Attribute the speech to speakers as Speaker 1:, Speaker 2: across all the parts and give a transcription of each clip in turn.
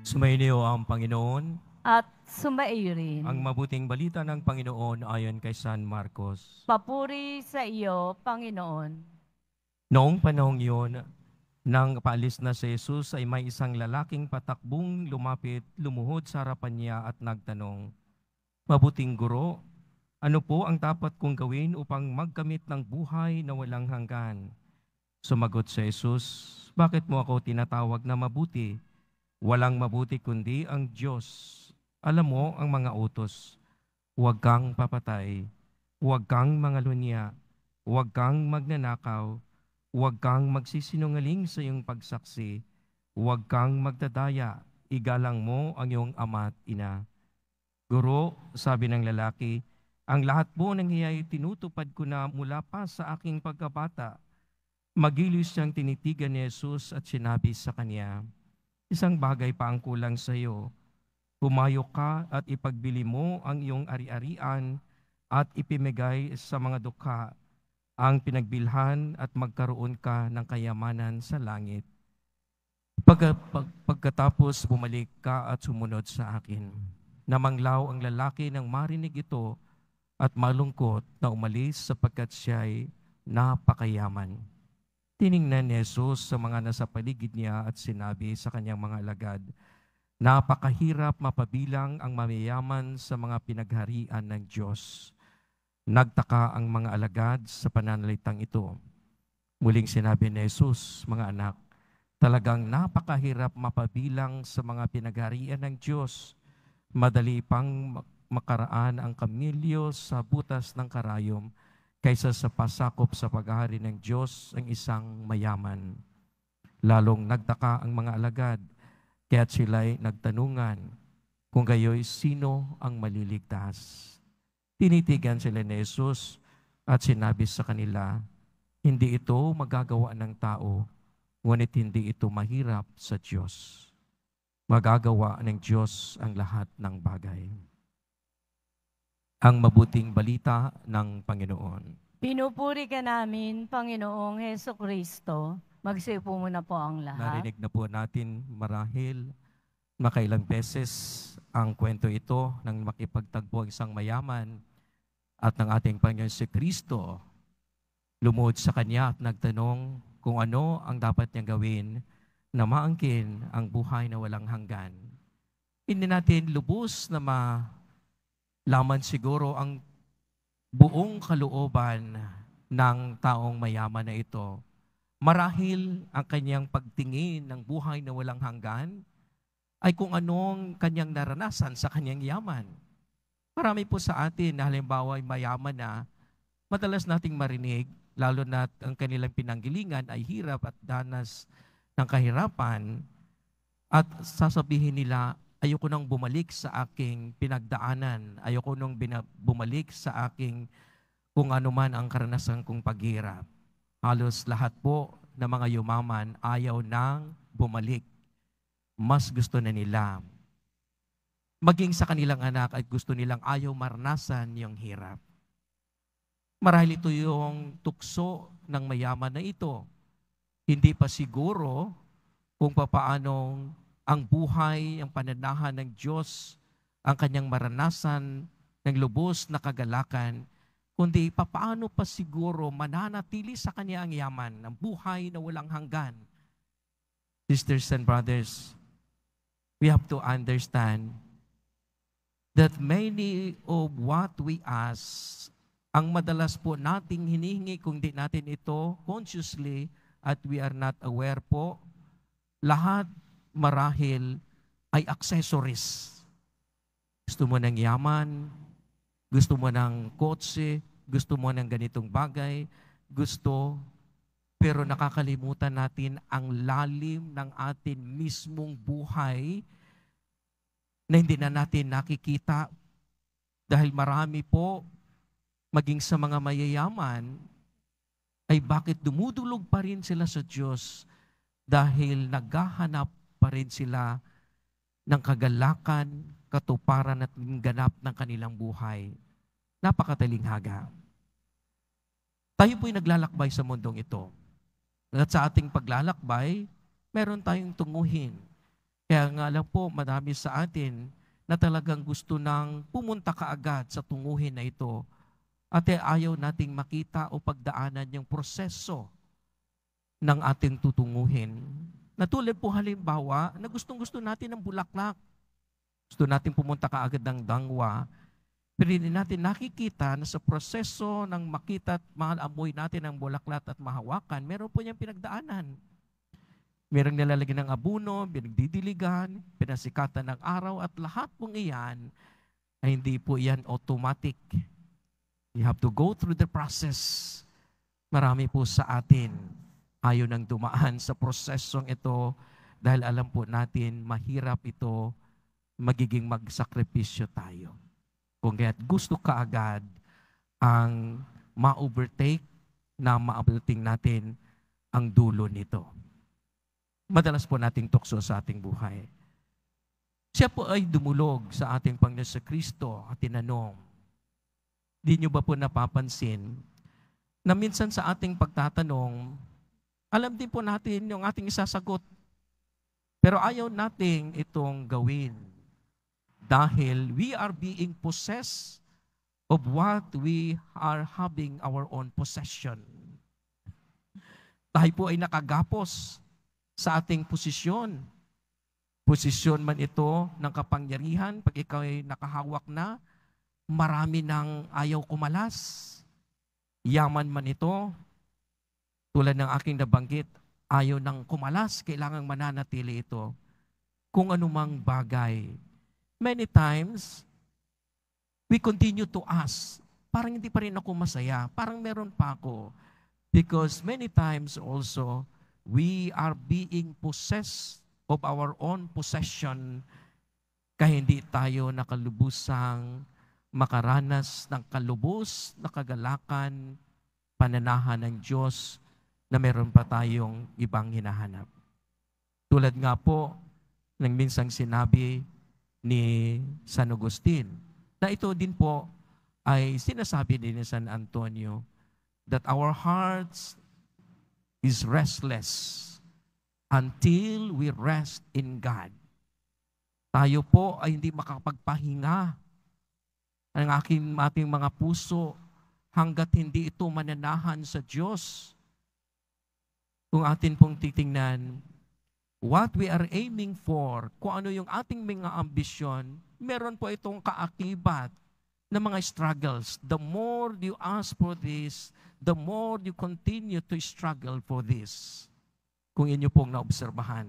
Speaker 1: Sumainyo ang Panginoon.
Speaker 2: At sumaiyo rin.
Speaker 1: Ang mabuting balita ng Panginoon ayon kay San Marcos.
Speaker 2: Papuri sa iyo, Panginoon.
Speaker 1: Noong panahong iyon, nang paalis na si Jesus ay may isang lalaking patakbong lumapit, lumuhod sa harapan niya at nagtanong, "Mabuting guro, ano po ang dapat kong gawin upang magkamit ng buhay na walang hanggan?" Sumagot si Jesus, "Bakit mo ako tinatawag na mabuti? Walang mabuti kundi ang Diyos. Alam mo ang mga utos. Huwag kang papatay, huwag kang mangalunya, huwag kang magnanakaw, huwag kang magsisinungaling sa iyong pagsaksi, huwag kang magdadaya, igalang mo ang iyong ama at ina." "Guro," sabi ng lalaki, "ang lahat po ng iyay tinutupad ko na mula pa sa aking pagkabata." Magilis siyang tinitigan ni Jesus at sinabi sa kanya, "Isang bagay pa ang kulang sa iyo. Humayo ka at ipagbili mo ang iyong ari-arian at ipimigay sa mga dukha ang pinagbilhan at magkaroon ka ng kayamanan sa langit. Pagkatapos bumalik ka at sumunod sa akin." Namanglaw ang lalaki nang marinig ito at malungkot na umalis sapagkat siya'y napakayaman. Tiningnan ni Jesus sa mga nasa paligid niya at sinabi sa kanyang mga alagad, "Napakahirap mapabilang ang mayayaman sa mga pinagharian ng Diyos." Nagtaka ang mga alagad sa pananalitang ito. Muling sinabi ni Jesus, "Mga anak, talagang napakahirap mapabilang sa mga pinagharian ng Diyos. Madali pang makaraan ang kamilyo sa butas ng karayom kaysa sa pasakop sa paghahari ng Diyos ang isang mayaman." Lalong nagtaka ang mga alagad, kaya't sila'y nagtanungan kung gayoy sino ang maliligtas. Tinitigan sila ni Jesus at sinabi sa kanila, "Hindi ito magagawa ng tao, ngunit hindi ito mahirap sa Diyos. Magagawa ng Diyos ang lahat ng bagay." Ang mabuting balita ng Panginoon.
Speaker 2: Pinupuri ka namin, Panginoong Heso Kristo. Magsiupo muna po ang lahat.
Speaker 1: Narinig na po natin marahil makailang beses ang kwento ito ng makipagtagpo ang isang mayaman at ng ating Panginoon si Kristo. Lumuhod sa Kanya at nagtanong kung ano ang dapat niyang gawin na maangkin ang buhay na walang hanggan. Hindi natin lubos na malaman siguro ang buong kalooban ng taong mayaman na ito. Marahil ang kanyang pagtingin ng buhay na walang hanggan ay kung anong kanyang naranasan sa kanyang yaman. Marami po sa atin na halimbawa ay mayaman na, madalas nating marinig, lalo na ang kanilang pinanggilingan ay hirap at danas ng kahirapan, at sasabihin nila, "Ayoko nang bumalik sa aking pinagdaanan, ayoko nang bumalik sa aking kung ano man ang karanasan kong paghirap." Halos lahat po ng mga yumaman ayaw nang bumalik. Mas gusto na nila. Maging sa kanilang anak ay gusto nilang ayaw maranasan yung hirap. Marahil ito yung tukso ng mayaman na ito. Hindi pa siguro kung papaano ang buhay, ang pananahan ng Diyos, ang kanyang maranasan ng lubos na kagalakan, kundi papaano pa siguro mananatili sa kanya ang yaman, ang buhay na walang hanggan. Sisters and brothers, we have to understand that many of what we ask, ang madalas po nating hinihingi kung di natin ito consciously at we are not aware po, lahat marahil ay accessories. Gusto mo ng yaman, gusto mo ng kotse, gusto mo ng ganitong bagay, pero nakakalimutan natin ang lalim ng atin mismong buhay na hindi na natin nakikita dahil marami po, maging sa mga mayayaman, ay bakit dumudulog pa rin sila sa Diyos dahil naghahanap pa rin sila ng kagalakan, katuparan at ganap ng kanilang buhay. Napakatalinghaga. Tayo po'y naglalakbay sa mundong ito. At sa ating paglalakbay, meron tayong tunguhin. Kaya nga lang po, madami sa atin na talagang gusto nang pumunta kaagad sa tunguhin na ito at ayaw nating makita o pagdaanan yung proseso ng ating tutunguhin. Natulad po halimbawa na gustong-gusto natin ng bulaklak. Gusto natin pumunta kaagad ng dangwa, pero hindi natin nakikita na sa proseso ng makita at maamoy natin ang bulaklak at mahawakan, meron po niyang pinagdaanan. Merong nilalagyan ng abuno, pinagdidiligan, pinasikatan ng araw, at lahat pong iyan ay hindi po yan automatic. You have to go through the process. Marami po sa atin ayaw nang dumaan sa prosesong ito dahil alam po natin mahirap ito, magiging magsakripisyo tayo. Kung kaya't gusto kaagad ang ma-overtake na maabuting natin ang dulo nito. Madalas po nating tukso sa ating buhay. Siya po ay dumulog sa ating Panginoon sa Kristo at tinanong, di nyo ba po napapansin na minsan sa ating pagtatanong, alam din po natin yung ating isasagot. Pero ayaw nating itong gawin dahil we are being possessed of what we are having our own possession. Tayo po ay nakagapos sa ating posisyon. Posisyon man ito ng kapangyarihan, pag ikaw ay nakahawak na, marami nang ayaw kumalas. Yaman man ito, tulad ng aking nabanggit, ayaw nang kumalas, kailangang mananatili ito. Kung anumang bagay. Many times, we continue to ask, parang hindi pa rin ako masaya, parang meron pa ako. Because many times also, we are being possessed of our own possession kaya hindi tayo nakalubusang makaranas ng kalubos na kagalakan, pananahan ng Diyos na meron pa tayong ibang hinahanap. Tulad nga po ng minsang sinabi ni San Agustin, na ito din po ay sinasabi din ni San Antonio, that our hearts is restless until we rest in God. Tayo po ay hindi makapagpahinga ang ating mga puso hanggat hindi ito mananahan sa Diyos. Kung atin pong titingnan, what we are aiming for, kung ano yung ating mga ambisyon, meron po itong kaakibat na mga struggles. The more you ask for this, the more you continue to struggle for this. Kung inyo pong naobserbahan.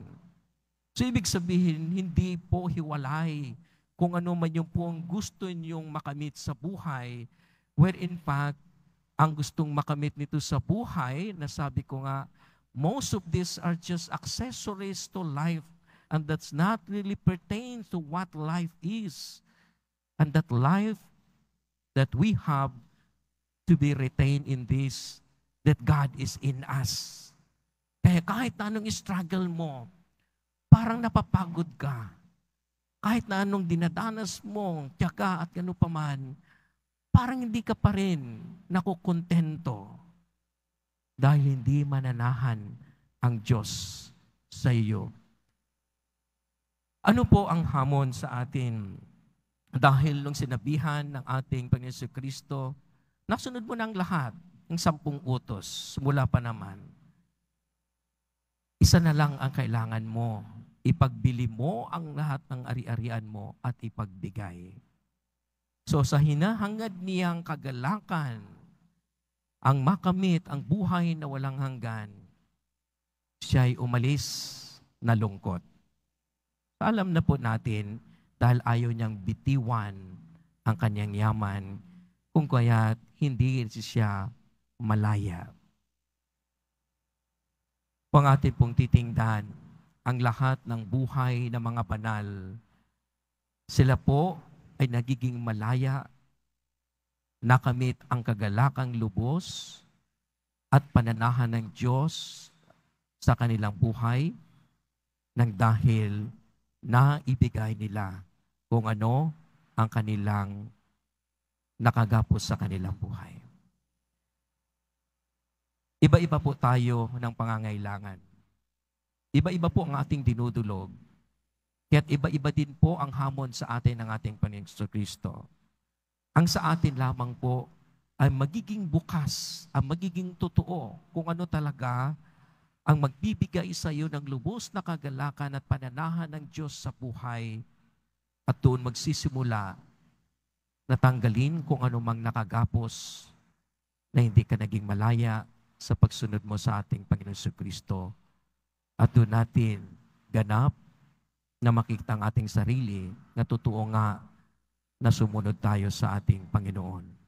Speaker 1: So, ibig sabihin, hindi po hiwalay kung ano man yung pong gusto nyong makamit sa buhay, where in fact, ang gustong makamit nito sa buhay, na sabi ko nga, most of these are just accessories to life, and that's not really pertain to what life is. And that life that we have to be retained in this, that God is in us. Kaya kahit na anong struggle mo, parang napapagod ka. Kahit na anong dinadanas mo, tiyaga at gano pa man, parang hindi ka pa rin nakukontento dahil hindi mananahan ang Diyos sa iyo. Ano po ang hamon sa atin? Dahil nung sinabihan ng ating Panginoon Kristo, nasunod mo ng lahat, ng 10 utos, mula pa naman. Isa na lang ang kailangan mo. Ipagbili mo ang lahat ng ari-arian mo at ipagbigay. So sa hinahangad niyang kagalakan, ang makamit, ang buhay na walang hanggan, siya'y umalis na lungkot. Alam na po natin, dahil ayaw niyang bitiwan ang kanyang yaman, kung kaya't hindi siya malaya. Kung atin pong titingnan, ang lahat ng buhay ng mga banal, sila po ay nagiging malaya, nakamit ang kagalakang lubos at pananahan ng Diyos sa kanilang buhay nang dahil naibigay nila kung ano ang kanilang nakagapos sa kanilang buhay. Iba-iba po tayo ng pangangailangan. Iba-iba po ang ating dinudulog. Kaya't iba-iba din po ang hamon sa atin ng ating Panginoong Kristo. Ang sa atin lamang po ay magiging bukas, ang magiging totoo kung ano talaga ang magbibigay sa iyo ng lubos na kagalakan at pananahan ng Diyos sa buhay, at doon magsisimula na tanggalin kung ano mang nakagapos na hindi ka naging malaya sa pagsunod mo sa ating Panginoong Kristo. At doon natin ganap na makita ang ating sarili na totoo nga na sumunod tayo sa ating Panginoon.